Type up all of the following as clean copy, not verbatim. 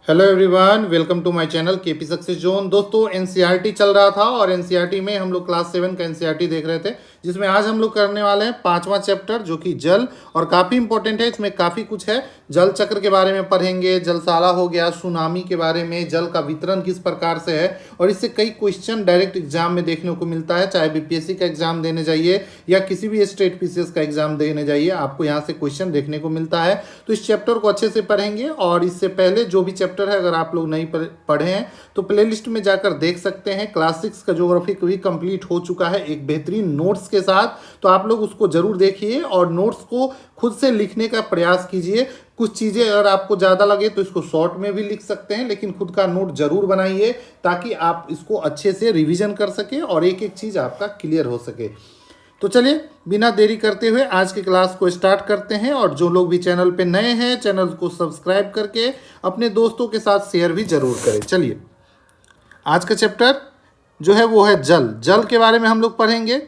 Hello everyone, welcome to my channel KP success zone. दोस्तों NCERT चल रहा था और एनसीईआरटी में हम लोग क्लास 7 का एनसीईआरटी देख रहे थे, जिसमें आज हम लोग करने वाले हैं 5वां चैप्टर जो कि जल, और काफ़ी इंपॉर्टेंट है। इसमें काफ़ी कुछ है। जल चक्र के बारे में पढ़ेंगे, जलसाला हो गया, सुनामी के बारे में, जल का वितरण किस प्रकार से है, और इससे कई क्वेश्चन डायरेक्ट एग्जाम में देखने को मिलता है। चाहे बीपीएससी का एग्जाम देने जाइए या किसी भी स्टेट पीसीएस का एग्जाम देने जाइए, आपको यहाँ से क्वेश्चन देखने को मिलता है। तो इस चैप्टर को अच्छे से पढ़ेंगे, और इससे पहले जो भी चैप्टर है अगर आप लोग नहीं पढ़े हैं तो प्लेलिस्ट में जाकर देख सकते हैं। क्लास 6 का ज्योग्राफी भी कंप्लीट हो चुका है एक बेहतरीन नोट्स के साथ, तो आप लोग उसको जरूर देखिए और नोट्स को खुद से लिखने का प्रयास कीजिए। कुछ चीज़ें अगर आपको ज़्यादा लगे तो इसको शॉर्ट में भी लिख सकते हैं, लेकिन खुद का नोट जरूर बनाइए ताकि आप इसको अच्छे से रिवीजन कर सकें और एक एक चीज़ आपका क्लियर हो सके। तो चलिए बिना देरी करते हुए आज की क्लास को स्टार्ट करते हैं। और जो लोग भी चैनल पे नए हैं, चैनल को सब्सक्राइब करके अपने दोस्तों के साथ शेयर भी जरूर करें। चलिए आज का चैप्टर जो है वो है जल। जल के बारे में हम लोग पढ़ेंगे।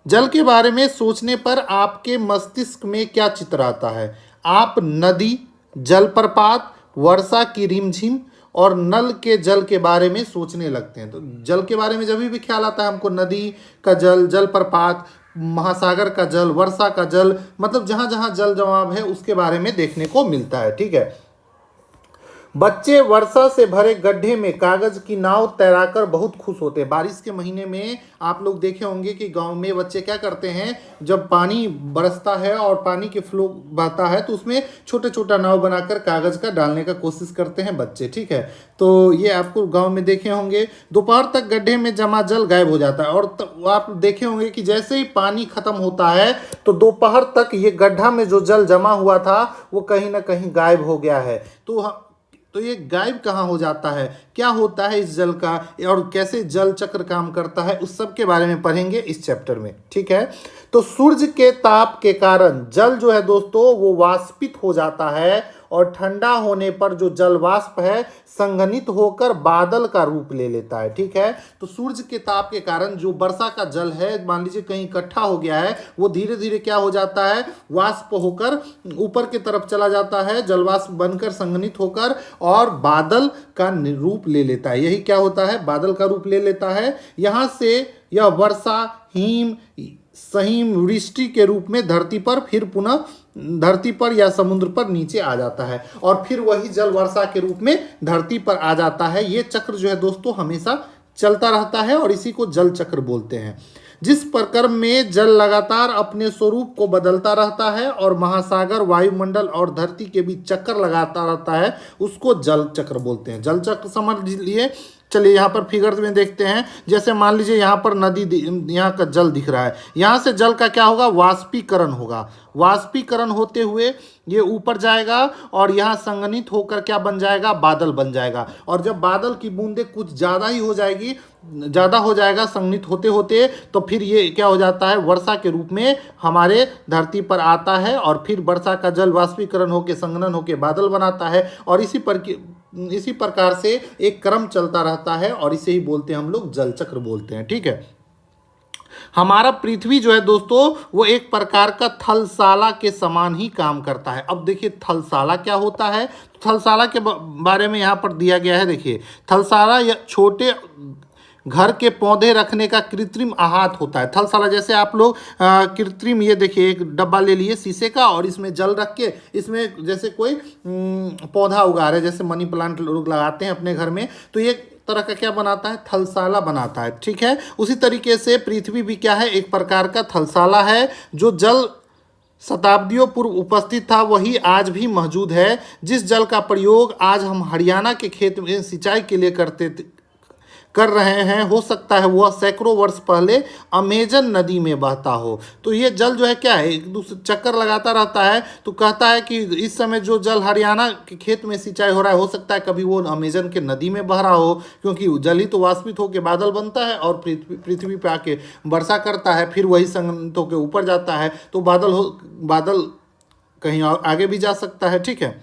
जल के बारे में सोचने पर आपके मस्तिष्क में क्या चित्र आता है? आप नदी, जलप्रपात, वर्षा की रिमझिम और नल के जल के बारे में सोचने लगते हैं। तो जल के बारे में जब भी ख्याल आता है हमको नदी का जल, जलप्रपात, महासागर का जल, वर्षा का जल, मतलब जहाँ जहाँ जल जमाव है उसके बारे में देखने को मिलता है। ठीक है। बच्चे वर्षा से भरे गड्ढे में कागज की नाव तैराकर बहुत खुश होते हैं। बारिश के महीने में आप लोग देखे होंगे कि गांव में बच्चे क्या करते हैं, जब पानी बरसता है और पानी के फ्लो बहता है तो उसमें छोटे छोटा नाव बनाकर कागज का डालने का कोशिश करते हैं बच्चे। ठीक है। तो ये आपको गांव में देखे होंगे। दोपहर तक गड्ढे में जमा जल गायब हो जाता है, और आप देखे होंगे कि जैसे ही पानी खत्म होता है तो दोपहर तक ये गड्ढा में जो जल जमा हुआ था वो कहीं ना कहीं गायब हो गया है। तो ये गायब कहाँ हो जाता है, क्या होता है इस जल का, और कैसे जल चक्र काम करता है, उस सब के बारे में पढ़ेंगे इस चैप्टर में। ठीक है। तो सूर्य के ताप के कारण जल जो है दोस्तों वो वाष्पित हो जाता है, और ठंडा होने पर जो जल वाष्प है संघनित होकर बादल का रूप ले लेता है। ठीक है। तो सूर्य के ताप के कारण जो वर्षा का जल है, मान लीजिए कहीं इकट्ठा हो गया है, वो धीरे धीरे क्या हो जाता है, वाष्प होकर ऊपर की तरफ चला जाता है, जलवाष्प बनकर संघनित होकर और बादल का रूप ले लेता है। यही क्या होता है, बादल का रूप ले लेता है। यहाँ से यह वर्षा, हिम, सहिम, वृष्टि के रूप में धरती पर फिर पुनः धरती पर या समुद्र पर नीचे आ जाता है, और फिर वही जल वर्षा के रूप में धरती पर आ जाता है। ये चक्र जो है दोस्तों हमेशा चलता रहता है, और इसी को जल चक्र बोलते हैं। जिस प्रक्रम में जल लगातार अपने स्वरूप को बदलता रहता है और महासागर, वायुमंडल और धरती के बीच चक्कर लगाता रहता है, उसको जल चक्र बोलते हैं। जल चक्र समझ लिए। चलिए यहाँ पर फिगर्स में देखते हैं। जैसे मान लीजिए यहाँ पर नदी, यहाँ का जल दिख रहा है, यहाँ से जल का क्या होगा, वाष्पीकरण होगा। वाष्पीकरण होते हुए ये ऊपर जाएगा और यहाँ संघनित होकर क्या बन जाएगा, बादल बन जाएगा। और जब बादल की बूंदें कुछ ज़्यादा ही हो जाएगी, ज़्यादा हो जाएगा संघनित होते होते, तो फिर ये क्या हो जाता है, वर्षा के रूप में हमारे धरती पर आता है, और फिर वर्षा का जल वाष्पीकरण होकर संघनन होकर बादल बनाता है। और इसी प्रकार से एक क्रम चलता रहता है, और इसे ही बोलते हैं हम लोग जल चक्र बोलते हैं। ठीक है। हमारा पृथ्वी जो है दोस्तों वो एक प्रकार का थलसाला के समान ही काम करता है। अब देखिए थलसाला क्या होता है। थलसाला के बारे में यहाँ पर दिया गया है। देखिए थलसाला या छोटे घर के पौधे रखने का कृत्रिम आहत होता है। थलसाला जैसे आप लोग कृत्रिम, ये देखिए एक डब्बा ले लिए शीशे का, और इसमें जल रख के इसमें जैसे कोई पौधा उगा रहे, जैसे मनी प्लांट लोग लगाते हैं अपने घर में, तो ये तरह का क्या बनाता है, थलसाला बनाता है। ठीक है। उसी तरीके से पृथ्वी भी क्या है, एक प्रकार का थलसाला है। जो जल शताब्दियों पूर्व उपस्थित था वही आज भी मौजूद है। जिस जल का प्रयोग आज हम हरियाणा के खेत में सिंचाई के लिए कर रहे हैं, हो सकता है वह सैकड़ों वर्ष पहले अमेजन नदी में बहता हो। तो ये जल जो है क्या है, एक दूसरे चक्कर लगाता रहता है। तो कहता है कि इस समय जो जल हरियाणा के खेत में सिंचाई हो रहा है, हो सकता है कभी वो अमेजन के नदी में बह रहा हो, क्योंकि जल ही तो वाष्पित होकर बादल बनता है और पृथ्वी पे आके वर्षा करता है, फिर वही संघनित होकर ऊपर जाता है, तो बादल कहीं आगे भी जा सकता है। ठीक है।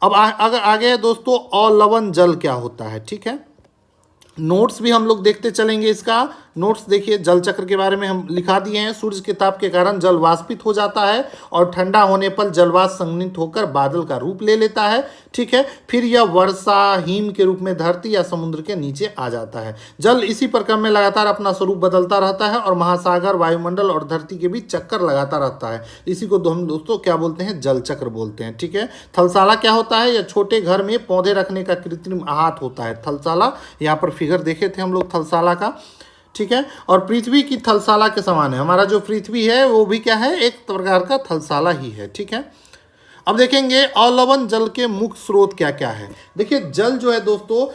अब अगर आगे है दोस्तों अलवण जल क्या होता है। ठीक है। नोट्स भी हम लोग देखते चलेंगे इसका। नोट्स देखिए, जल चक्र के बारे में हम लिखा दिए हैं। सूर्य के ताप के कारण जल वाष्पित हो जाता है और ठंडा होने पर जलवाष्प संघनित होकर बादल का रूप ले लेता है। ठीक है, फिर यह वर्षा हिम के रूप में धरती या समुद्र के नीचे आ जाता है। जल इसी प्रक्रम में लगातार अपना स्वरूप बदलता रहता है और महासागर, वायुमंडल और धरती के बीच चक्कर लगाता रहता है। इसी को हम दोस्तों क्या बोलते हैं? जल चक्र बोलते हैं। ठीक है, थलसाला क्या होता है? यह छोटे घर में पौधे रखने का कृत्रिम आहत होता है। थलसाला, यहाँ पर फिगर देखे थे हम लोग थलसाला का। ठीक है, और पृथ्वी की थलसाला के समान है। हमारा जो पृथ्वी है वो भी क्या है? एक प्रकार का थलसाला ही है। ठीक है, अब देखेंगे अलवण जल के मुख्य स्रोत क्या क्या है। देखिए, जल जो है दोस्तों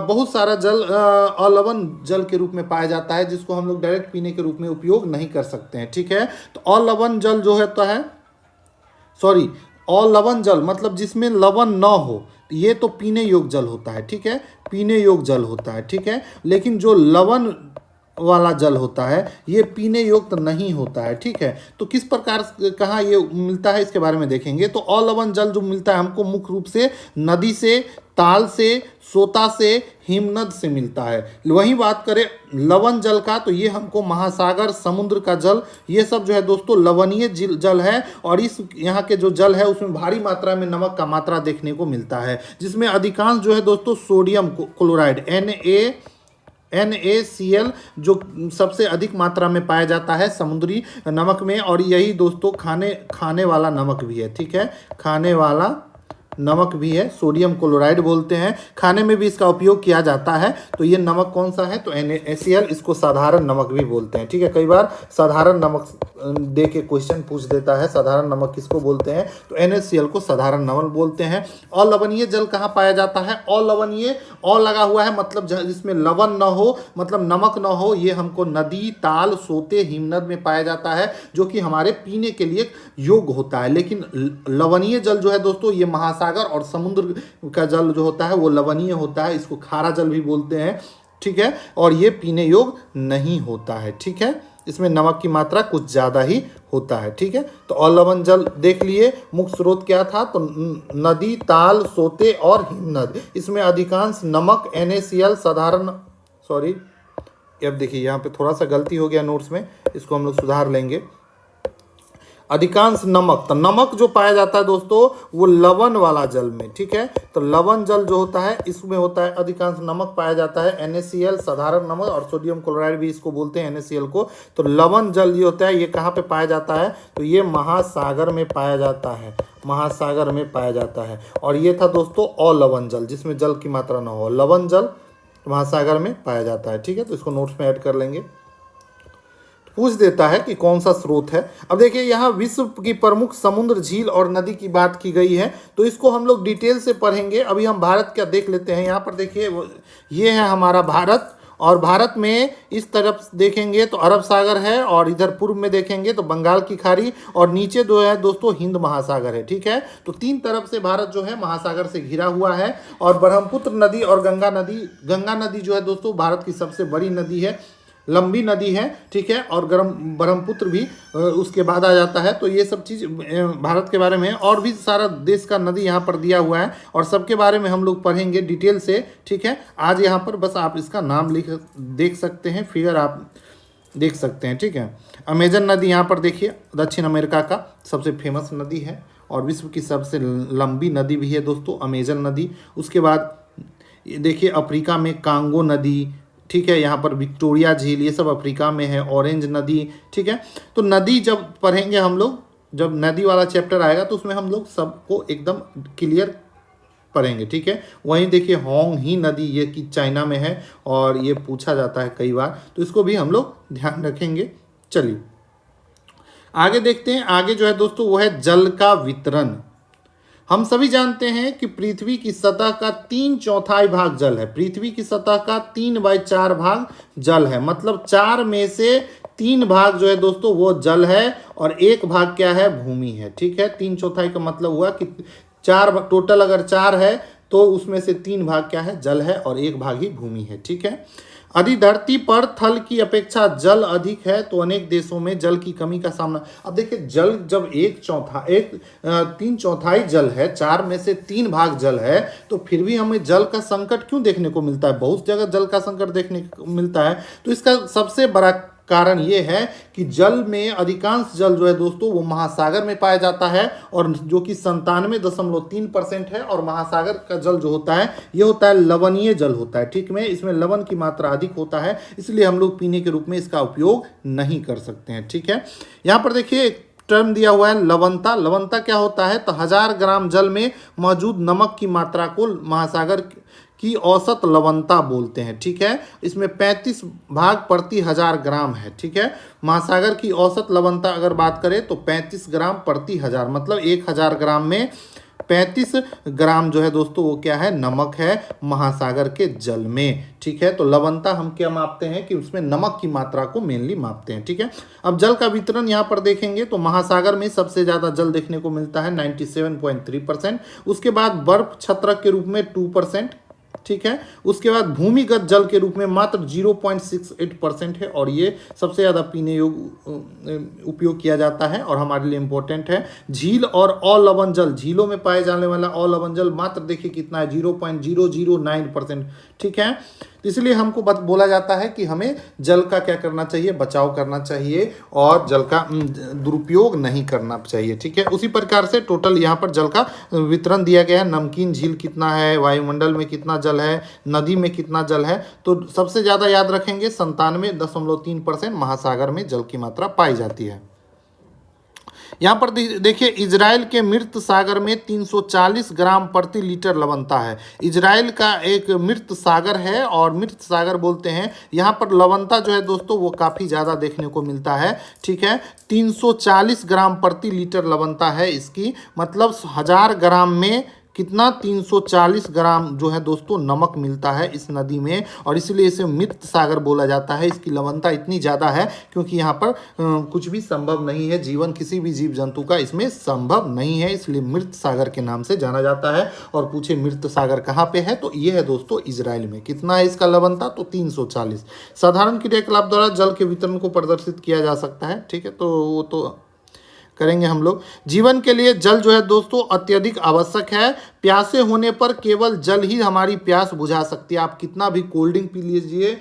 बहुत सारा जल अलवण जल के रूप में पाया जाता है, जिसको हम लोग डायरेक्ट पीने के रूप में उपयोग नहीं कर सकते हैं। ठीक है, तो अलवण जल जो होता है, सॉरी, अलवण जल मतलब जिसमें लवण न हो, ये तो पीने योग्य जल होता है। ठीक है, पीने योग्य जल होता है। ठीक है, लेकिन जो लवण वाला जल होता है ये पीने योग्य नहीं होता है। ठीक है, तो किस प्रकार कहाँ ये मिलता है इसके बारे में देखेंगे। तो अलवण जल जो मिलता है हमको मुख्य रूप से नदी से, ताल से, सोता से, हिमनद से मिलता है। वहीं बात करें लवण जल का, तो ये हमको महासागर, समुद्र का जल, ये सब जो है दोस्तों लवणीय जल है। और इस यहाँ के जो जल है उसमें भारी मात्रा में नमक का मात्रा देखने को मिलता है, जिसमें अधिकांश जो है दोस्तों सोडियम क्लोराइड NaCl जो सबसे अधिक मात्रा में पाया जाता है समुद्री नमक में। और यही दोस्तों खाने वाला नमक भी है। ठीक है, खाने वाला नमक भी है, सोडियम क्लोराइड बोलते हैं। खाने में भी इसका उपयोग किया जाता है। तो ये नमक कौन सा है? तो NaCl, इसको साधारण नमक भी बोलते हैं। ठीक है, कई बार साधारण नमक दे के क्वेश्चन पूछ देता है, साधारण नमक किसको बोलते हैं? तो NaCl को साधारण नमक बोलते हैं। अलवणीय जल कहाँ पाया जाता है? अलवणीय, अ लगा हुआ है मतलब जिसमें लवण न हो, मतलब नमक न हो, ये हमको नदी, ताल, सोते, हिमनद में पाया जाता है, जो कि हमारे पीने के लिए योग्य होता है। लेकिन लवणीय जल जो है दोस्तों ये महासागर और समुद्र का जल जो होता है वो लवणीय होता है, इसको खारा जल भी बोलते हैं। ठीक है, और ये पीने योग्य नहीं होता है। ठीक है, इसमें नमक की मात्रा कुछ ज़्यादा ही होता है। ठीक है, तो अलवण जल देख लिए। मुख्य स्रोत क्या था? तो नदी, ताल, सोते और हिमनद, इसमें अधिकांश नमक NaCl साधारण, सॉरी, अब देखिए यहाँ पे थोड़ा सा गलती हो गया नोट्स में, इसको हम लोग सुधार लेंगे। अधिकांश नमक, तो नमक जो पाया जाता है दोस्तों वो लवण वाला जल में। ठीक है, तो लवण जल जो होता है इसमें होता है अधिकांश नमक पाया जाता है, NaCl साधारण नमक और सोडियम क्लोराइड भी इसको बोलते हैं NaCl को। तो लवण जल ये होता है, ये कहाँ पे पाया जाता है? तो ये महासागर में पाया जाता है, महासागर में पाया जाता है। और ये था दोस्तों अलवण जल, जिसमें जल की मात्रा न हो। लवण जल महासागर में पाया जाता है। ठीक है, तो इसको नोट्स में ऐड कर लेंगे। पूछ देता है कि कौन सा स्रोत है। अब देखिए यहाँ विश्व की प्रमुख समुद्र, झील और नदी की बात की गई है, तो इसको हम लोग डिटेल से पढ़ेंगे। अभी हम भारत का देख लेते हैं। यहाँ पर देखिए ये है हमारा भारत, और भारत में इस तरफ देखेंगे तो अरब सागर है, और इधर पूर्व में देखेंगे तो बंगाल की खाड़ी, और नीचे जो है दोस्तों हिंद महासागर है। ठीक है, तो तीन तरफ से भारत जो है महासागर से घिरा हुआ है। और ब्रह्मपुत्र नदी और गंगा नदी जो है दोस्तों भारत की सबसे बड़ी नदी है, लंबी नदी है। ठीक है, और ब्रह्मपुत्र भी उसके बाद आ जाता है। तो ये सब चीज़ भारत के बारे में है, और भी सारा देश का नदी यहाँ पर दिया हुआ है, और सबके बारे में हम लोग पढ़ेंगे डिटेल से। ठीक है, आज यहाँ पर बस आप इसका नाम देख सकते हैं, फिगर आप देख सकते हैं। ठीक है, अमेजन नदी यहाँ पर देखिए, दक्षिण अमेरिका का सबसे फेमस नदी है, और विश्व की सबसे लंबी नदी भी है दोस्तों अमेजन नदी। उसके बाद देखिए अफ्रीका में कांगो नदी, ठीक है, यहाँ पर विक्टोरिया झील, ये सब अफ्रीका में है। ऑरेंज नदी, ठीक है। तो नदी जब पढ़ेंगे हम लोग, जब नदी वाला चैप्टर आएगा तो उसमें हम लोग सबको एकदम क्लियर पढ़ेंगे। ठीक है, वहीं देखिए होंग ही नदी, ये कि चाइना में है, और ये पूछा जाता है कई बार, तो इसको भी हम लोग ध्यान रखेंगे। चलिए आगे देखते हैं। आगे जो है दोस्तों वो है जल का वितरण। हम सभी जानते हैं कि पृथ्वी की सतह का 3/4 भाग जल है। पृथ्वी की सतह का 3/4 भाग जल है, मतलब 4 में से 3 भाग जो है दोस्तों वो जल है, और 1 भाग क्या है? भूमि है। ठीक है, 3/4 का मतलब हुआ कि 4 टोटल अगर 4 है तो उसमें से 3 भाग क्या है? जल है, और 1 भाग ही भूमि है। ठीक है, यदि धरती पर थल की अपेक्षा जल अधिक है तो अनेक देशों में जल की कमी का सामना। अब देखिए, जल जब तीन चौथाई जल है, 4 में से 3 भाग जल है, तो फिर भी हमें जल का संकट क्यों देखने को मिलता है? बहुत जगह जल का संकट देखने को मिलता है। तो इसका सबसे बड़ा कारण ये है कि जल में अधिकांश जल जो है दोस्तों वो महासागर में पाया जाता है, और जो कि 97.3% है। और महासागर का जल जो होता है ये होता है लवणीय जल होता है, ठीक है। इसमें लवण की मात्रा अधिक होता है, इसलिए हम लोग पीने के रूप में इसका उपयोग नहीं कर सकते हैं, ठीक है। यहाँ पर देखिए एक टर्म दिया हुआ है लवणता। लवणता क्या होता है? तो 1000 ग्राम जल में मौजूद नमक की मात्रा को महासागर की औसत लवणता बोलते हैं, ठीक है। इसमें 35 भाग प्रति 1000 ग्राम है, ठीक है। महासागर की औसत लवणता अगर बात करें तो 35 ग्राम प्रति 1000, मतलब 1000 ग्राम में 35 ग्राम जो है दोस्तों वो क्या है? नमक है महासागर के जल में, ठीक है। तो लवणता हम क्या मापते हैं कि उसमें नमक की मात्रा को मेनली मापते हैं, ठीक है। अब जल का वितरण यहाँ पर देखेंगे तो महासागर में सबसे ज़्यादा जल देखने को मिलता है 97.3%। उसके बाद बर्फ छत्रक के रूप में 2%, ठीक है। उसके बाद भूमिगत जल के रूप में मात्र 0.68% है, और ये सबसे ज़्यादा पीने योग्य उपयोग किया जाता है और हमारे लिए इम्पोर्टेंट है। झील और अलवण जल, झीलों में पाए जाने वाला अलवण जल मात्र देखिए कितना है? 0.009%, ठीक है। तो इसलिए हमको बोला जाता है कि हमें जल का क्या करना चाहिए? बचाव करना चाहिए और जल का दुरुपयोग नहीं करना चाहिए, ठीक है। उसी प्रकार से टोटल यहाँ पर जल का वितरण दिया गया है। नमकीन झील कितना है, वायुमंडल में कितना जल है, नदी में कितना जल है, तो सबसे ज़्यादा याद रखेंगे 97.3% महासागर में जल की मात्रा पाई जाती है। यहाँ पर देखिए इजराइल के मृत सागर में 340 ग्राम प्रति लीटर लवणता है। इजराइल का एक मृत सागर है, और मृत सागर बोलते हैं। यहाँ पर लवणता जो है दोस्तों वो काफ़ी ज़्यादा देखने को मिलता है, ठीक है। 340 ग्राम प्रति लीटर लवणता है इसकी, मतलब 1000 ग्राम में कितना? 340 ग्राम जो है दोस्तों नमक मिलता है इस नदी में, और इसलिए इसे मृत सागर बोला जाता है। इसकी लवणता इतनी ज़्यादा है क्योंकि यहाँ पर कुछ भी संभव नहीं है, जीवन किसी भी जीव जंतु का इसमें संभव नहीं है, इसलिए मृत सागर के नाम से जाना जाता है। और पूछे मृत सागर कहाँ पे है, तो ये है दोस्तों इजराइल में। कितना है इसका लवणता? तो 340। साधारण क्रियाकलाप द्वारा जल के वितरण को प्रदर्शित किया जा सकता है, ठीक है। तो वो तो करेंगे हम लोग। जीवन के लिए जल जो है दोस्तों अत्यधिक आवश्यक है। प्यासे होने पर केवल जल ही हमारी प्यास बुझा सकती है। आप कितना भी कोल्ड ड्रिंक पी लीजिए,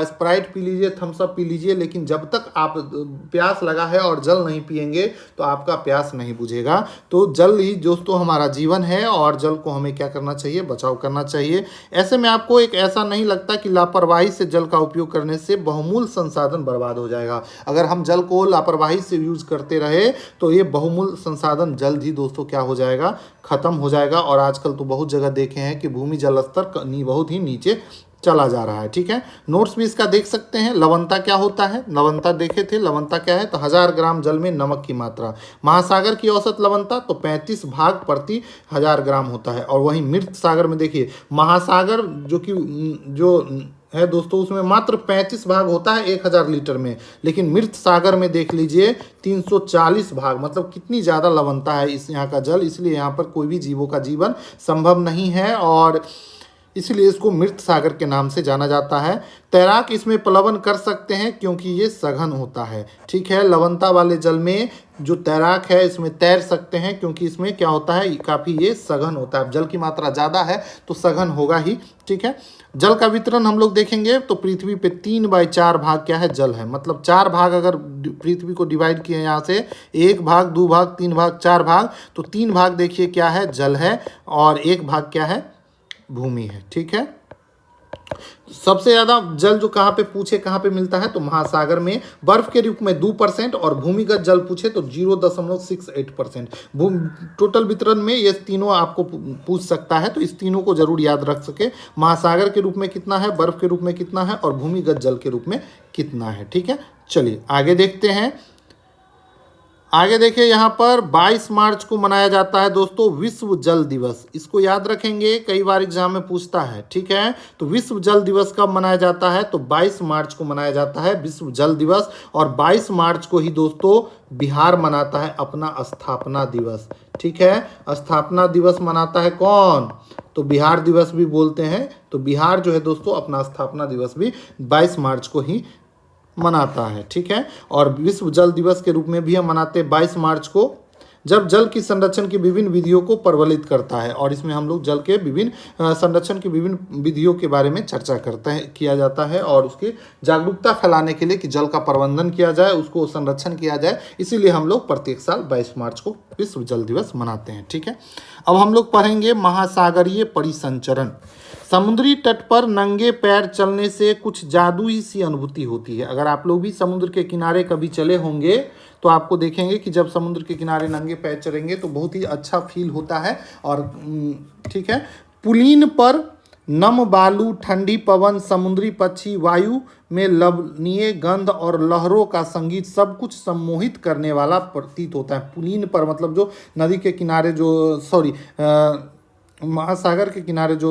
स्प्राइट पी लीजिए, थम्स अप पी लीजिए, लेकिन जब तक आप प्यास लगा है और जल नहीं पिएंगे तो आपका प्यास नहीं बुझेगा। तो जल ही दोस्तों हमारा जीवन है, और जल को हमें क्या करना चाहिए? बचाव करना चाहिए। ऐसे में आपको एक ऐसा नहीं लगता कि लापरवाही से जल का उपयोग करने से बहुमूल्य संसाधन बर्बाद हो जाएगा? अगर हम जल को लापरवाही से यूज करते रहे तो ये बहुमूल्य संसाधन जल्द ही दोस्तों क्या हो जाएगा? खत्म हो जाएगा। और आजकल तो बहुत जगह देखे हैं कि भूमि जल स्तर बहुत ही नीचे चला जा रहा है, ठीक है। नोट्स भी इसका देख सकते हैं। लवणता क्या होता है? लवणता देखे थे, लवणता क्या है? तो 1000 ग्राम जल में नमक की मात्रा। महासागर की औसत लवणता तो 35 भाग प्रति 1000 ग्राम होता है। और वहीं मृत सागर में देखिए, महासागर जो है दोस्तों उसमें मात्र 35 भाग होता है 1000 लीटर में, लेकिन मृत सागर में देख लीजिए 340 भाग, मतलब कितनी ज़्यादा लवणता है इस यहाँ का जल। इसलिए यहाँ पर कोई भी जीवों का जीवन संभव नहीं है, और इसलिए इसको मृत सागर के नाम से जाना जाता है। तैराक इसमें प्लवन कर सकते हैं क्योंकि ये सघन होता है, ठीक है। लवणता वाले जल में जो तैराक है इसमें तैर सकते हैं क्योंकि इसमें क्या होता है? काफ़ी ये सघन होता है। जल की मात्रा ज़्यादा है तो सघन होगा ही, ठीक है। जल का वितरण हम लोग देखेंगे तो पृथ्वी पे 3/4 भाग क्या है? जल है। मतलब 4 भाग अगर पृथ्वी को डिवाइड किए यहाँ से 1 भाग, 2 भाग, 3 भाग, 4 भाग, तो 3 भाग देखिए क्या है? जल है, और 1 भाग क्या है? भूमि है, ठीक है। सबसे ज़्यादा जल जो कहाँ पे पूछे कहाँ पे मिलता है? तो महासागर में बर्फ के रूप में 2%, और भूमिगत जल पूछे तो 0.68%। टोटल वितरण में ये तीनों आपको पूछ सकता है, तो इस तीनों को जरूर याद रख सके। महासागर के रूप में कितना है, बर्फ के रूप में कितना है, और भूमिगत जल के रूप में कितना है, ठीक है। चलिए आगे देखते हैं। आगे देखिए यहाँ पर 22 मार्च को मनाया जाता है दोस्तों विश्व जल दिवस। इसको याद रखेंगे, कई बार एग्जाम में पूछता है, ठीक है। तो विश्व जल दिवस कब मनाया जाता है? तो 22 मार्च को मनाया जाता है विश्व जल दिवस। और 22 मार्च को ही दोस्तों बिहार मनाता है अपना स्थापना दिवस, ठीक है। स्थापना दिवस मनाता है कौन? तो बिहार दिवस भी बोलते हैं। तो बिहार जो है दोस्तों अपना स्थापना दिवस भी 22 मार्च को ही मनाता है, ठीक है। और विश्व जल दिवस के रूप में भी हम मनाते हैं 22 मार्च को, जब जल की संरक्षण की विभिन्न विधियों को प्रज्वलित करता है। और इसमें हम लोग जल के विभिन्न संरक्षण की विभिन्न विधियों के बारे में चर्चा करते हैं, किया जाता है, और उसकी जागरूकता फैलाने के लिए कि जल का प्रबंधन किया जाए, उसको संरक्षण किया जाए, इसीलिए हम लोग प्रत्येक साल 22 मार्च को विश्व जल दिवस मनाते हैं, ठीक है। अब हम लोग पढ़ेंगे महासागरीय परिसंचरण। समुद्री तट पर नंगे पैर चलने से कुछ जादुई सी अनुभूति होती है। अगर आप लोग भी समुद्र के किनारे कभी चले होंगे तो आपको देखेंगे कि जब समुद्र के किनारे नंगे पैर चलेंगे तो बहुत ही अच्छा फील होता है। और ठीक है, पुलीन पर नम बालू, ठंडी पवन, समुद्री पक्षी, वायु में लवणीय गंध और लहरों का संगीत सब कुछ सम्मोहित करने वाला प्रतीत होता है। पुलीन पर मतलब जो नदी के किनारे जो महासागर के किनारे जो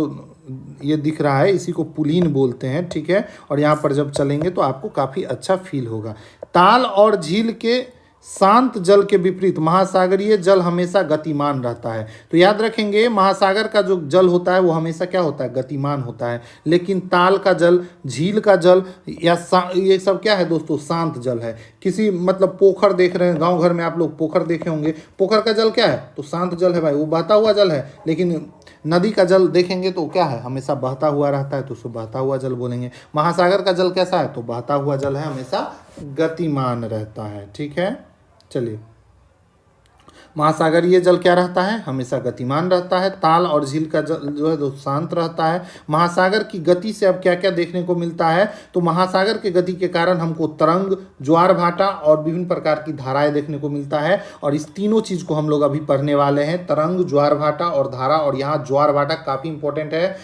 ये दिख रहा है इसी को पुलीन बोलते हैं, ठीक है। और यहाँ पर जब चलेंगे तो आपको काफ़ी अच्छा फील होगा। ताल और झील के शांत जल के विपरीत महासागरीय जल हमेशा गतिमान रहता है। तो याद रखेंगे महासागर का जो जल होता है वो हमेशा क्या होता है, गतिमान होता है। लेकिन ताल का जल, झील का जल ये सब क्या है दोस्तों, शांत जल है। किसी मतलब पोखर देख रहे हैं, गांव घर में आप लोग पोखर देखे होंगे, पोखर का जल क्या है, तो शांत जल है भाई, वो बहता हुआ जल है। लेकिन नदी का जल देखेंगे तो क्या है, हमेशा बहता हुआ रहता है, तो उसको बहता हुआ जल बोलेंगे। महासागर का जल कैसा है, तो बहता हुआ जल है, हमेशा गतिमान रहता है, ठीक है। चलिए, महासागरीय जल क्या रहता है, हमेशा गतिमान रहता है। ताल और झील का जल जो है तो शांत रहता है। महासागर की गति से अब क्या क्या देखने को मिलता है, तो महासागर के गति के कारण हमको तरंग, ज्वार भाटा और विभिन्न प्रकार की धाराएं देखने को मिलता है। और इस तीनों चीज को हम लोग अभी पढ़ने वाले हैं, तरंग, ज्वार भाटा और धारा। और यहाँ ज्वार भाटा काफी इंपॉर्टेंट है,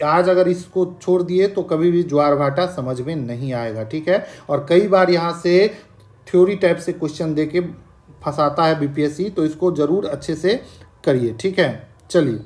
आज अगर इसको छोड़ दिए तो कभी भी ज्वार भाटा समझ में नहीं आएगा, ठीक है। और कई बार यहाँ से थ्योरी टाइप से क्वेश्चन देके फंसाता है बीपीएससी, तो इसको जरूर अच्छे से करिए, ठीक है। चलिए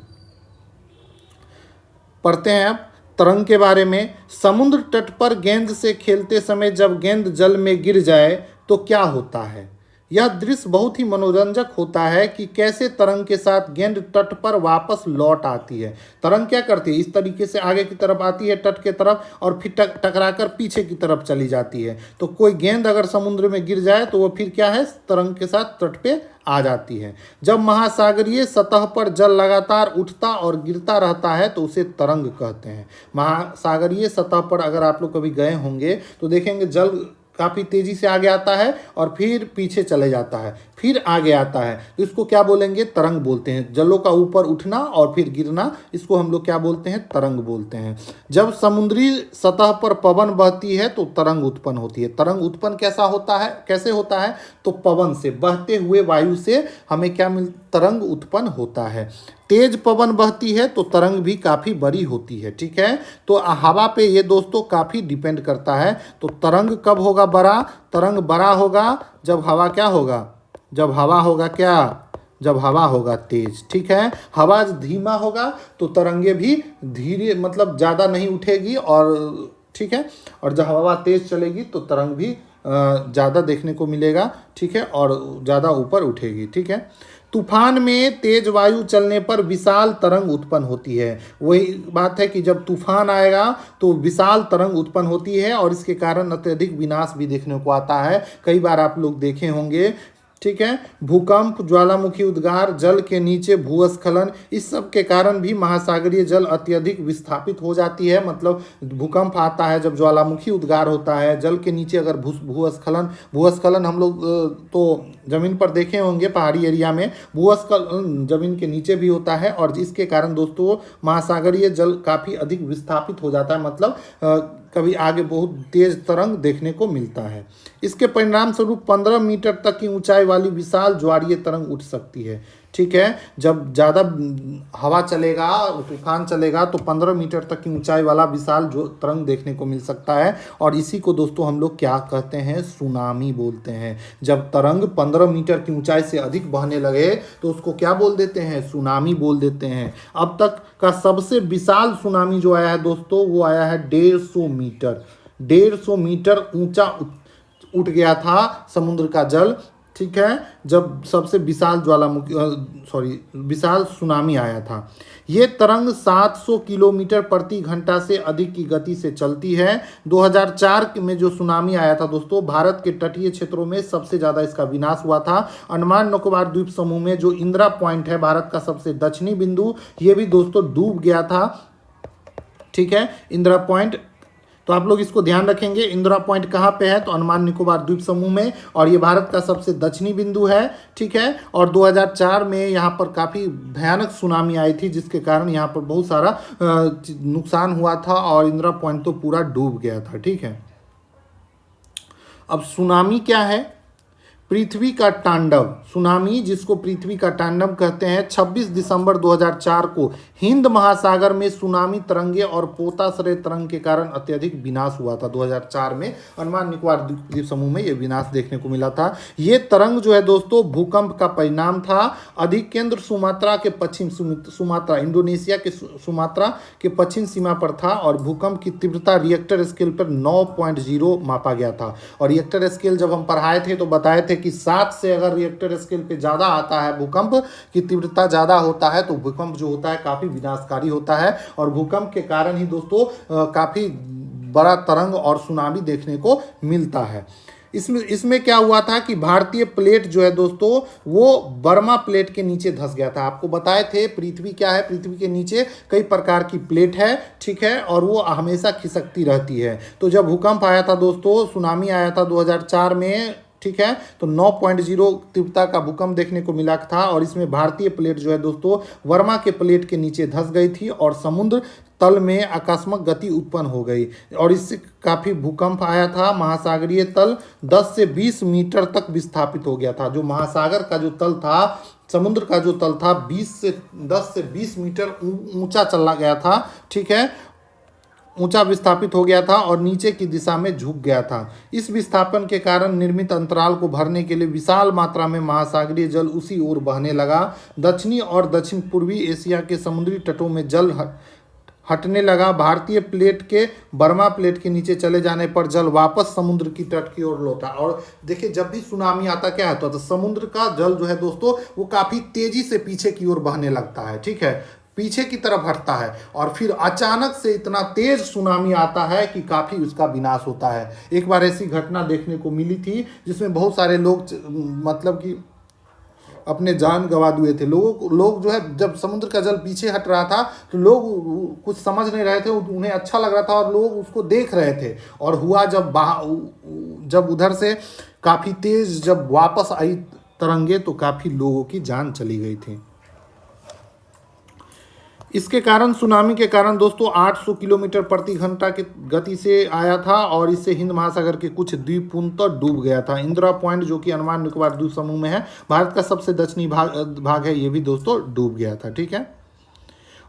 पढ़ते हैं अब तरंग के बारे में। समुद्र तट पर गेंद से खेलते समय जब गेंद जल में गिर जाए तो क्या होता है। यह दृश्य बहुत ही मनोरंजक होता है कि कैसे तरंग के साथ गेंद तट पर वापस लौट आती है। तरंग क्या करती है, इस तरीके से आगे की तरफ आती है तट के तरफ, और फिर टकराकर पीछे की तरफ चली जाती है। तो कोई गेंद अगर समुद्र में गिर जाए तो वो फिर क्या है, तरंग के साथ तट पे आ जाती है। जब महासागरीय सतह पर जल लगातार उठता और गिरता रहता है तो उसे तरंग कहते हैं। महासागरीय सतह पर अगर आप लोग कभी गए होंगे तो देखेंगे जल काफ़ी तेजी से आगे आता है और फिर पीछे चले जाता है, फिर आगे आता है, तो इसको क्या बोलेंगे, तरंग बोलते हैं। जलों का ऊपर उठना और फिर गिरना, इसको हम लोग क्या बोलते हैं, तरंग बोलते हैं। जब समुद्री सतह पर पवन बहती है तो तरंग उत्पन्न होती है। तरंग उत्पन्न कैसा होता है, कैसे होता है, तो पवन से, बहते हुए वायु से हमें क्या तरंग उत्पन्न होता है। तेज पवन बहती है तो तरंग भी काफ़ी बड़ी होती है, ठीक है। तो हवा पे ये दोस्तों काफ़ी डिपेंड करता है। तो तरंग कब होगा बड़ा, तरंग बड़ा होगा जब हवा क्या होगा, जब हवा होगा क्या, जब हवा होगा तेज, ठीक है। हवा धीमा होगा तो तरंगे भी धीरे मतलब ज़्यादा नहीं उठेगी, और ठीक है। और जब हवा तेज चलेगी तो तरंग भी ज़्यादा देखने को मिलेगा, ठीक है, और ज़्यादा ऊपर उठेगी, ठीक है। तूफान में तेज वायु चलने पर विशाल तरंग उत्पन्न होती है। वही बात है कि जब तूफान आएगा तो विशाल तरंग उत्पन्न होती है, और इसके कारण अत्यधिक विनाश भी देखने को आता है। कई बार आप लोग देखे होंगे, ठीक है। भूकंप, ज्वालामुखी उद्गार, जल के नीचे भूस्खलन, इस सब के कारण भी महासागरीय जल अत्यधिक विस्थापित हो जाती है। मतलब भूकंप आता है जब ज्वालामुखी उद्गार होता है, जल के नीचे अगर भूस्खलन हम लोग तो ज़मीन पर देखे होंगे पहाड़ी एरिया में, भूस्खलन ज़मीन के नीचे भी होता है, और इसके कारण दोस्तों महासागरीय जल काफ़ी अधिक विस्थापित हो जाता है। मतलब कभी आगे बहुत तेज तरंग देखने को मिलता है। इसके परिणाम स्वरूप 15 मीटर तक की ऊंचाई वाली विशाल ज्वारीय तरंग उठ सकती है, ठीक है। जब ज़्यादा हवा चलेगा, तूफान चलेगा तो 15 मीटर तक की ऊंचाई वाला विशाल जो तरंग देखने को मिल सकता है। और इसी को दोस्तों हम लोग क्या कहते हैं, सुनामी बोलते हैं। जब तरंग 15 मीटर की ऊंचाई से अधिक बहने लगे तो उसको क्या बोल देते हैं, सुनामी बोल देते हैं। अब तक का सबसे विशाल सुनामी जो आया है दोस्तों वो आया है 150 मीटर। 150 मीटर ऊंचा उठ गया था समुद्र का जल, ठीक है, जब सबसे विशाल विशाल सुनामी आया था। ये तरंग 700 किलोमीटर प्रति घंटा से अधिक की गति से चलती है। 2004 में जो सुनामी आया था दोस्तों, भारत के तटीय क्षेत्रों में सबसे ज़्यादा इसका विनाश हुआ था। अंडमान निकोबार द्वीप समूह में जो इंदिरा पॉइंट है, भारत का सबसे दक्षिणी बिंदु, ये भी दोस्तों डूब गया था। ठीक है, इंदिरा पॉइंट, तो आप लोग इसको ध्यान रखेंगे। इंदिरा पॉइंट कहाँ पे है, तो अंडमान निकोबार द्वीप समूह में, और ये भारत का सबसे दक्षिणी बिंदु है। ठीक है, और 2004 में यहाँ पर काफ़ी भयानक सुनामी आई थी, जिसके कारण यहाँ पर बहुत सारा नुकसान हुआ था और इंदिरा पॉइंट तो पूरा डूब गया था। ठीक है, अब सुनामी क्या है, पृथ्वी का तांडव। सुनामी, जिसको पृथ्वी का तांडव कहते हैं, 26 दिसंबर 2004 को हिंद महासागर में सुनामी तरंगे और पोताश्रय तरंग के कारण अत्यधिक विनाश हुआ था। 2004 में अंडमान निकोबार द्वीप समूह में यह विनाश देखने को मिला था। ये तरंग जो है दोस्तों भूकंप का परिणाम था। अधिकेंद्र सुमात्रा के पश्चिम सुमात्रा, इंडोनेशिया के सुमात्रा के पश्चिम सीमा पर था और भूकंप की तीव्रता रिएक्टर स्केल पर 9.0 मापा गया था। और रिएक्टर स्केल जब हम पढ़ाए थे तो बताए थे कि 7 से अगर रिएक्टर स्केल पे ज़्यादा आता है, भूकंप की तीव्रता ज़्यादा होता है, तो भूकंप जो होता है काफ़ी विनाशकारी होता है। और भूकंप के कारण ही दोस्तों काफ़ी बड़ा तरंग और सुनामी देखने को मिलता है। इसमें क्या हुआ था कि भारतीय प्लेट जो है दोस्तों वो बर्मा प्लेट के नीचे धंस गया था। आपको बताए थे पृथ्वी क्या है, पृथ्वी के नीचे कई प्रकार की प्लेट है। ठीक है, और वो हमेशा खिसकती रहती है। तो जब भूकंप आया था दोस्तों, सुनामी आया था 2004 में, ठीक है, तो 9.0 तीव्रता का भूकंप देखने को मिला था। और इसमें भारतीय प्लेट जो है दोस्तों वर्मा के प्लेट के नीचे धंस गई थी और समुद्र तल में आकस्मिक गति उत्पन्न हो गई और इससे काफ़ी भूकंप आया था। महासागरीय तल 10 से 20 मीटर तक विस्थापित हो गया था। जो महासागर का जो तल था, समुद्र का जो तल था 10 से 20 मीटर ऊंचा चला गया था। ठीक है, ऊंचा विस्थापित हो गया था और नीचे की दिशा में झुक गया था। इस विस्थापन के कारण निर्मित अंतराल को भरने के लिए विशाल मात्रा में महासागरीय जल उसी ओर बहने लगा। दक्षिणी और दक्षिण पूर्वी एशिया के समुद्री तटों में जल हटने लगा। भारतीय प्लेट के बर्मा प्लेट के नीचे चले जाने पर जल वापस समुद्र की तट की ओर लौटा। और देखिए, जब भी सुनामी आता क्या है, तो समुद्र का जल जो है दोस्तों वो काफ़ी तेजी से पीछे की ओर बहने लगता है। ठीक है, पीछे की तरफ हटता है और फिर अचानक से इतना तेज सुनामी आता है कि काफ़ी उसका विनाश होता है। एक बार ऐसी घटना देखने को मिली थी जिसमें बहुत सारे लोग मतलब कि अपने जान गंवा दिए थे। लोग जो है, जब समुद्र का जल पीछे हट रहा था तो लोग कुछ समझ नहीं रहे थे, उन्हें अच्छा लग रहा था और लोग उसको देख रहे थे। और हुआ जब उधर से काफ़ी तेज जब वापस आई तरंगे तो काफ़ी लोगों की जान चली गई थी। इसके कारण, सुनामी के कारण दोस्तों 800 किलोमीटर प्रति घंटा की गति से आया था और इससे हिंद महासागर के कुछ द्वीपपुंज तक डूब गया था। इंदिरा पॉइंट जो कि अंडमान निकोबार द्वीप समूह में है, भारत का सबसे दक्षिणी भाग है, ये भी दोस्तों डूब गया था। ठीक है,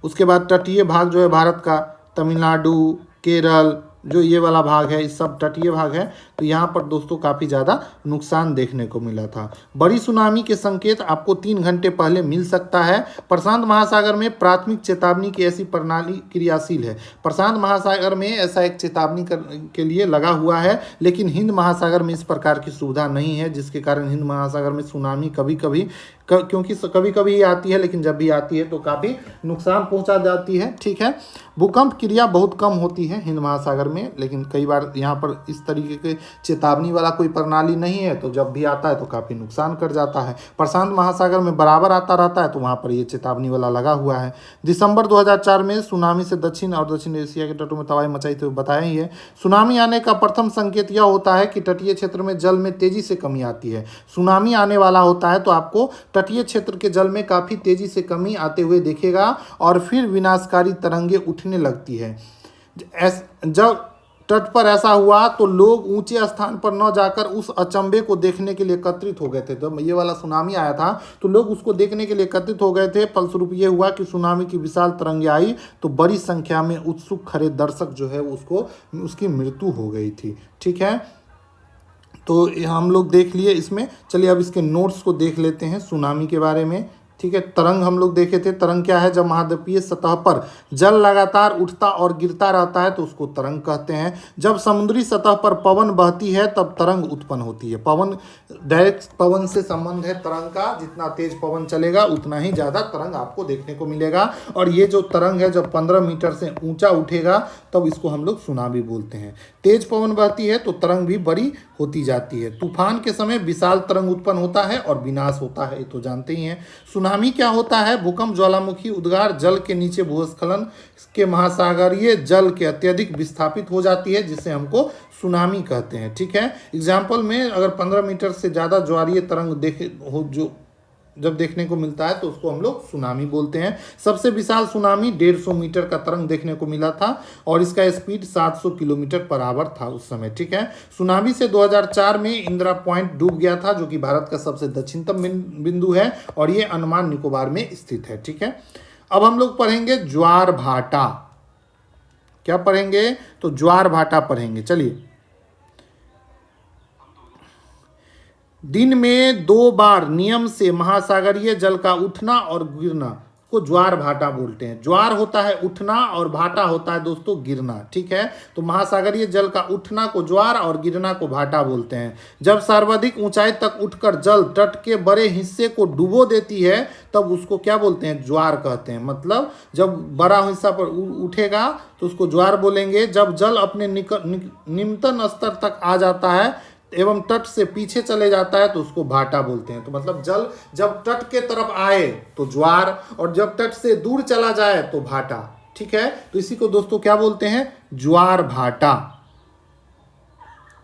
उसके बाद तटीय भाग जो है भारत का, तमिलनाडु, केरल, जो ये वाला भाग है, इस सब तटीय भाग है, तो यहाँ पर दोस्तों काफ़ी ज़्यादा नुकसान देखने को मिला था। बड़ी सुनामी के संकेत आपको 3 घंटे पहले मिल सकता है। प्रशांत महासागर में प्राथमिक चेतावनी की ऐसी प्रणाली क्रियाशील है। प्रशांत महासागर में ऐसा एक चेतावनी के लिए लगा हुआ है, लेकिन हिंद महासागर में इस प्रकार की सुविधा नहीं है, जिसके कारण हिंद महासागर में सुनामी क्योंकि कभी कभी आती है, लेकिन जब भी आती है तो काफ़ी नुकसान पहुंचा जाती है। ठीक है, भूकंप क्रिया बहुत कम होती है हिंद महासागर में, लेकिन कई बार यहाँ पर इस तरीके के चेतावनी वाला कोई प्रणाली नहीं है, तो जब भी आता है तो काफ़ी नुकसान कर जाता है। प्रशांत महासागर में बराबर आता रहता है, तो वहाँ पर ये चेतावनी वाला लगा हुआ है। दिसंबर 2004 में सुनामी से दक्षिण और दक्षिण एशिया के तटों में तबाही मचाई थी, बताया ही है। सुनामी आने का प्रथम संकेत यह होता है कि तटीय क्षेत्र में जल में तेजी से कमी आती है। सुनामी आने वाला होता है तो आपको तटीय क्षेत्र के जल में काफ़ी तेजी से कमी आते हुए दिखेगा और फिर विनाशकारी तरंगे उठने लगती है। जब तट पर ऐसा हुआ तो लोग ऊंचे स्थान पर न जाकर उस अचंभे को देखने के लिए एकत्रित हो गए थे। तो ये वाला सुनामी आया था तो लोग उसको देखने के लिए एकत्रित हो गए थे। फलस्वरूप ये हुआ कि सुनामी की विशाल तरंगे आई तो बड़ी संख्या में उत्सुक खड़े दर्शक जो है उसकी मृत्यु हो गई थी। ठीक है, तो हम लोग देख लिए इसमें। चलिए अब इसके नोट्स को देख लेते हैं सुनामी के बारे में। ठीक है। तरंग हम लोग देखे थे, तरंग क्या है, जब महाद्वीपीय सतह पर जल लगातार उठता और गिरता रहता है तो उसको तरंग कहते हैं। जब समुद्री सतह पर पवन बहती है तब तरंग उत्पन्न होती है। पवन, डायरेक्ट पवन से संबंध है तरंग का, जितना तेज पवन चलेगा उतना ही ज़्यादा तरंग आपको देखने को मिलेगा। और ये जो तरंग है जब 15 मीटर से ऊंचा उठेगा तब इसको हम लोग सुनामी बोलते हैं। तेज पवन बहती है तो तरंग भी बड़ी होती जाती है। तूफान के समय विशाल तरंग उत्पन्न होता है और विनाश होता है, ये तो जानते ही हैं। सुनामी क्या होता है, भूकंप, ज्वालामुखी उद्गार, जल के नीचे भूस्खलन के महासागरीय जल के अत्यधिक विस्थापित हो जाती है, जिसे हमको सुनामी कहते हैं। ठीक है। एग्जाम्पल में अगर 15 मीटर से ज़्यादा ज्वारीय तरंग देखे हो जो जब देखने को मिलता है तो उसको हम लोग सुनामी बोलते हैं। सबसे विशाल सुनामी 150 मीटर का तरंग देखने को मिला था और इसका स्पीड 700 किलोमीटर पर आवर था उस समय। ठीक है। सुनामी से 2004 में इंदिरा पॉइंट डूब गया था, जो कि भारत का सबसे दक्षिणतम बिंदु है और ये अंडमान निकोबार में स्थित है। ठीक है। अब हम लोग पढ़ेंगे ज्वार भाटा। क्या पढ़ेंगे, तो ज्वार भाटा पढ़ेंगे। चलिए, दिन में 2 बार नियम से महासागरीय जल का उठना और गिरना को ज्वार भाटा बोलते हैं। ज्वार होता है उठना और भाटा होता है दोस्तों गिरना। ठीक है। तो महासागरीय जल का उठना को ज्वार और गिरना को भाटा बोलते हैं। जब सर्वाधिक ऊंचाई तक उठकर जल तट के बड़े हिस्से को डुबो देती है तब उसको क्या बोलते हैं, ज्वार कहते हैं। मतलब जब बड़ा हिस्सा पर उठेगा तो उसको ज्वार बोलेंगे। जब जल अपने निम्नतम स्तर तक आ जाता है एवं तट से पीछे चले जाता है तो उसको भाटा बोलते हैं। तो मतलब जल जब तट के तरफ आए तो ज्वार और जब तट से दूर चला जाए तो भाटा। ठीक है। तो इसी को दोस्तों क्या बोलते हैं, ज्वार भाटा।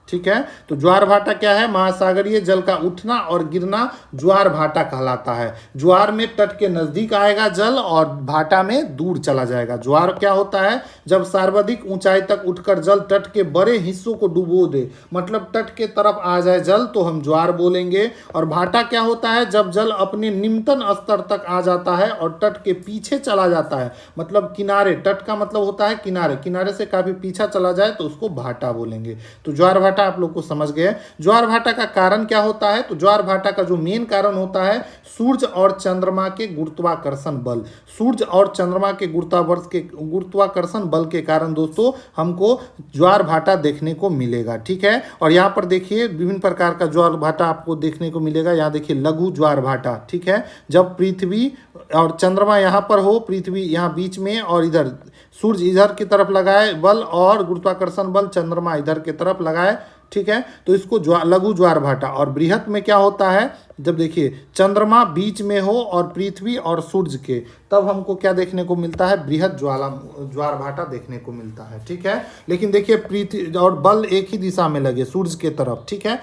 ठीक है। तो ज्वार भाटा क्या है, महासागरीय जल का उठना और गिरना ज्वार भाटा कहलाता है। ज्वार में तट के नजदीक आएगा जल और भाटा में दूर चला जाएगा। ज्वार क्या होता है, जब सर्वाधिक ऊंचाई तक उठकर जल तट के बड़े हिस्सों को डुबो दे, मतलब तट के तरफ आ जाए जल, तो हम ज्वार बोलेंगे। और भाटा क्या होता है, जब जल अपने निम्नतम स्तर तक आ जाता है और तट के पीछे चला जाता है, मतलब किनारे, तट का मतलब होता है किनारे, किनारे से काफी पीछा चला जाए तो उसको भाटा बोलेंगे। तो ज्वार भाटा आप लोग को समझ गए। ज्वार भाटा का कारण क्या होता है, तो ज्वार भाटा का जो मेन कारण होता है सूर्य और चंद्रमा के गुरुत्वाकर्षण बल। सूर्य और चंद्रमा के गुरुत्वाकर्षण बल के कारण दोस्तों हमको ज्वार भाटा देखने को मिलेगा। ठीक है। और यहाँ पर देखिए विभिन्न प्रकार का ज्वार भाटा आपको देखने को मिलेगा। यहाँ देखिए लघु ज्वार भाटा। ठीक है। जब पृथ्वी और चंद्रमा यहाँ पर हो, पृथ्वी यहाँ बीच में और इधर सूर्य इधर की तरफ लगाए बल और गुरुत्वाकर्षण बल चंद्रमा इधर की तरफ लगाए। ठीक है। तो इसको लघु ज्वार भाटा। और बृहत में क्या होता है, जब देखिए चंद्रमा बीच में हो और पृथ्वी और सूर्य के, तब हमको क्या देखने को मिलता है, बृहत ज्वार भाटा देखने को मिलता है। ठीक है। लेकिन देखिए पृथ्वी और बल एक ही दिशा में लगे सूर्य के तरफ। ठीक है।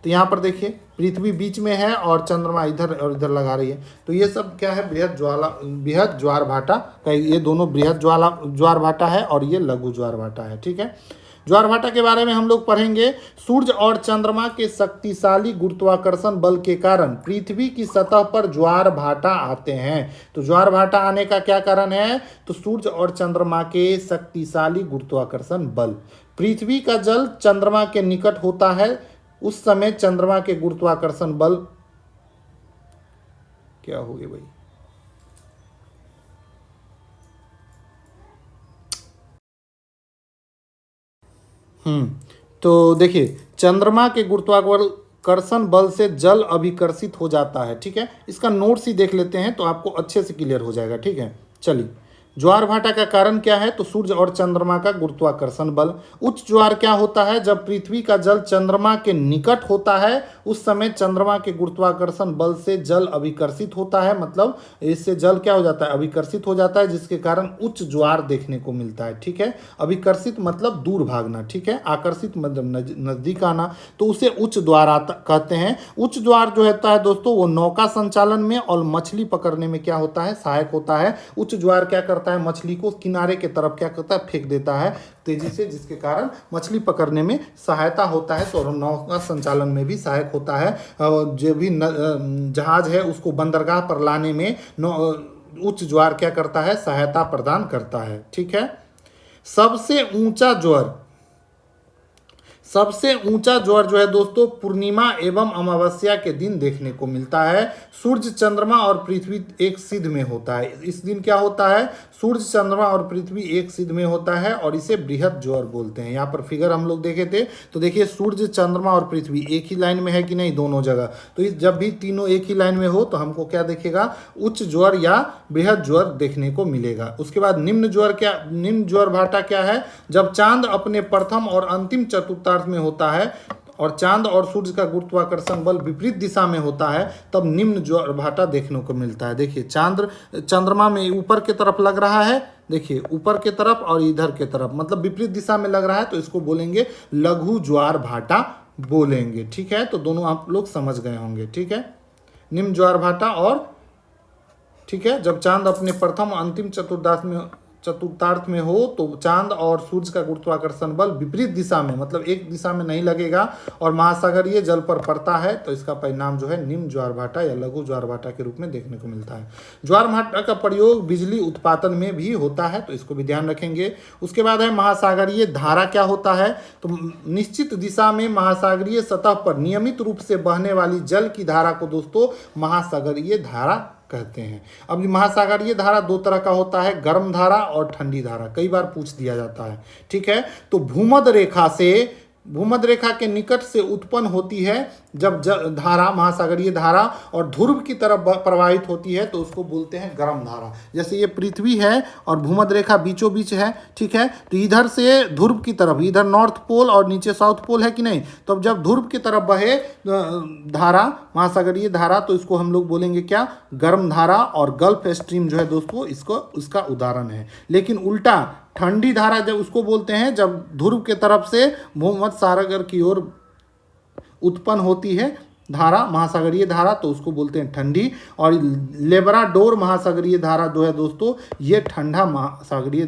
तो यहाँ पर देखिए पृथ्वी बीच में है और चंद्रमा इधर और इधर लगा रही है। तो ये सब क्या है, बृहत ज्वार भाटा का, ये दोनों बृहत ज्वार भाटा है और ये लघु ज्वार भाटा है। ठीक है। ज्वार भाटा के बारे में हम लोग पढ़ेंगे। सूर्य और चंद्रमा के शक्तिशाली गुरुत्वाकर्षण बल के कारण पृथ्वी की सतह पर ज्वार भाटा आते हैं। तो ज्वार भाटा आने का क्या कारण है, तो सूर्य और चंद्रमा के शक्तिशाली गुरुत्वाकर्षण बल। पृथ्वी का जल चंद्रमा के निकट होता है, उस समय चंद्रमा के गुरुत्वाकर्षण बल क्या हो गए भाई, तो देखिए चंद्रमा के गुरुत्वाकर्षण बल से जल अभिकर्षित हो जाता है। ठीक है। इसका नोट्स ही देख लेते हैं तो आपको अच्छे से क्लियर हो जाएगा। ठीक है। चलिए, ज्वार भाटा का कारण क्या है, तो सूर्य और चंद्रमा का गुरुत्वाकर्षण बल। उच्च ज्वार क्या होता है, जब पृथ्वी का जल चंद्रमा के निकट होता है उस समय चंद्रमा के गुरुत्वाकर्षण बल से जल अभिकर्षित होता है, मतलब इससे जल क्या हो जाता है, अभिकर्षित हो जाता है, जिसके कारण उच्च ज्वार देखने को मिलता है। ठीक है। अभिकर्षित मतलब दूर भागना। ठीक है। आकर्षित मतलब नजदीक आना, तो उसे उच्च ज्वार कहते हैं। उच्च ज्वार जो होता है दोस्तों वो नौका संचालन में और मछली पकड़ने में क्या होता है, सहायक होता है। उच्च ज्वार क्या करता है, मछली को किनारे के तरफ क्या करता है, फेंक देता है तेजी से, जिसके कारण मछली पकड़ने में सहायता होता है। तो नौका संचालन में भी सहायक होता है। जो भी जहाज है उसको बंदरगाह पर लाने में उच्च ज्वार क्या करता है, सहायता प्रदान करता है। ठीक है। सबसे ऊंचा ज्वार सबसे ऊंचा ज्वर जो है दोस्तों पूर्णिमा एवं अमावस्या के दिन देखने को मिलता है। सूर्य, चंद्रमा और पृथ्वी एक सिध में होता है। इस दिन क्या होता है, सूर्य, चंद्रमा और पृथ्वी एक सिध में होता है और इसे बृहद ज्वर बोलते हैं। यहाँ पर फिगर हम लोग देखे थे तो देखिए सूर्य, चंद्रमा और पृथ्वी एक ही लाइन में है कि नहीं, दोनों जगह। तो इस जब भी तीनों एक ही लाइन में हो तो हमको क्या देखेगा, उच्च ज्वर या बृहद ज्वर देखने को मिलेगा। उसके बाद निम्न ज्वर भाटा क्या है, जब चांद अपने प्रथम और अंतिम चतुर्थांश में होता है और चांद और सूर्य का गुरुत्वाकर्षण बल विपरीत दिशा में होता है, तब निम्न ज्वर भाटा देखने को मिलता है। देखिए चंद्रमा में ऊपर की तरफ लग रहा है, देखिए ऊपर के तरफ और इधर के तरफ, मतलब विपरीत दिशा में लग रहा है, तो इसको बोलेंगे लघु ज्वार भाटा बोलेंगे। ठीक है, तो दोनों आप लोग समझ गए होंगे। ठीक है, निम्न ज्वार भाटा और ठीक है, जब चांद अपने प्रथम अंतिम चतुर्थांश में हो तो चांद और सूर्य का गुरुत्वाकर्षण बल विपरीत दिशा में, मतलब एक दिशा में नहीं लगेगा और महासागरीय जल पर पड़ता है, तो इसका परिणाम जो है निम्न ज्वार भाटा या लघु ज्वार भाटा के रूप में देखने को मिलता है। ज्वार भाटा का प्रयोग बिजली उत्पादन में भी होता है, तो इसको भी ध्यान रखेंगे। उसके बाद है महासागरीय धारा क्या होता है, तो निश्चित दिशा में महासागरीय सतह पर नियमित रूप से बहने वाली जल की धारा को दोस्तों महासागरीय धारा कहते हैं। अब महासागरीय धारा दो तरह का होता है, गर्म धारा और ठंडी धारा, कई बार पूछ दिया जाता है। ठीक है, तो भूमध्य रेखा के निकट से उत्पन्न होती है जब धारा, महासागरीय धारा और ध्रुव की तरफ प्रवाहित होती है, तो उसको बोलते हैं गर्म धारा। जैसे ये पृथ्वी है और भूमध्य रेखा बीचों बीच है, ठीक है, तो इधर से ध्रुव की तरफ, इधर नॉर्थ पोल और नीचे साउथ पोल है कि नहीं, तो जब ध्रुव की तरफ बहे धारा, महासागरीय धारा, तो इसको हम लोग बोलेंगे क्या, गर्म धारा। और गल्फ स्ट्रीम जो है दोस्तों उसका उदाहरण है। लेकिन उल्टा ठंडी धारा जब उसको बोलते हैं जब ध्रुव के तरफ से भूमध्य सागर की ओर उत्पन्न होती है धारा, महासागरीय धारा, तो उसको बोलते हैं ठंडी। और लेब्राडोर महासागरीय धारा जो है दोस्तों, ये ठंडा महासागरीय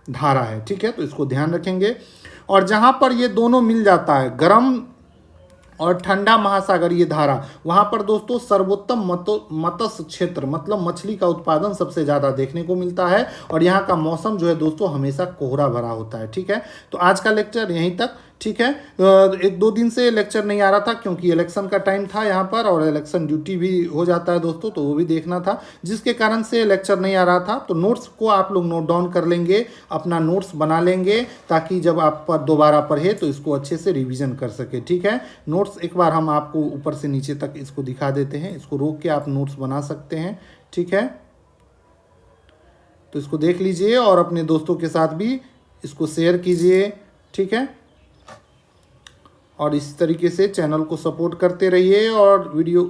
धारा है। ठीक है, तो इसको ध्यान रखेंगे। और जहाँ पर ये दोनों मिल जाता है, गर्म और ठंडा महासागरीय धारा, वहाँ पर दोस्तों सर्वोत्तम मत्स्य क्षेत्र, मतलब मछली का उत्पादन सबसे ज़्यादा देखने को मिलता है। और यहाँ का मौसम जो है दोस्तों हमेशा कोहरा भरा होता है। ठीक है, तो आज का लेक्चर यहीं तक। ठीक है, एक दो दिन से लेक्चर नहीं आ रहा था क्योंकि इलेक्शन का टाइम था यहाँ पर, और इलेक्शन ड्यूटी भी हो जाता है दोस्तों, तो वो भी देखना था, जिसके कारण से लेक्चर नहीं आ रहा था। तो नोट्स को आप लोग नोट डाउन कर लेंगे, अपना नोट्स बना लेंगे, ताकि जब आप पर दोबारा पढ़े तो इसको अच्छे से रिवीजन कर सके। ठीक है, नोट्स एक बार हम आपको ऊपर से नीचे तक इसको दिखा देते हैं, इसको रोक के आप नोट्स बना सकते हैं। ठीक है, तो इसको देख लीजिए और अपने दोस्तों के साथ भी इसको शेयर कीजिए। ठीक है, और इस तरीके से चैनल को सपोर्ट करते रहिए और वीडियो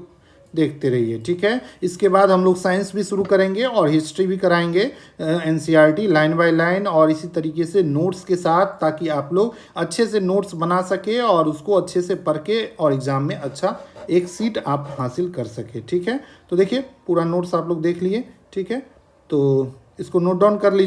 देखते रहिए। ठीक है, इसके बाद हम लोग साइंस भी शुरू करेंगे और हिस्ट्री भी कराएंगे, एनसीईआरटी लाइन बाय लाइन, और इसी तरीके से नोट्स के साथ, ताकि आप लोग अच्छे से नोट्स बना सके और उसको अच्छे से पढ़ के और एग्ज़ाम में अच्छा एक सीट आप हासिल कर सके। ठीक है, तो देखिए पूरा नोट्स आप लोग देख लिए। ठीक है, तो इसको नोट डाउन कर लीजिए।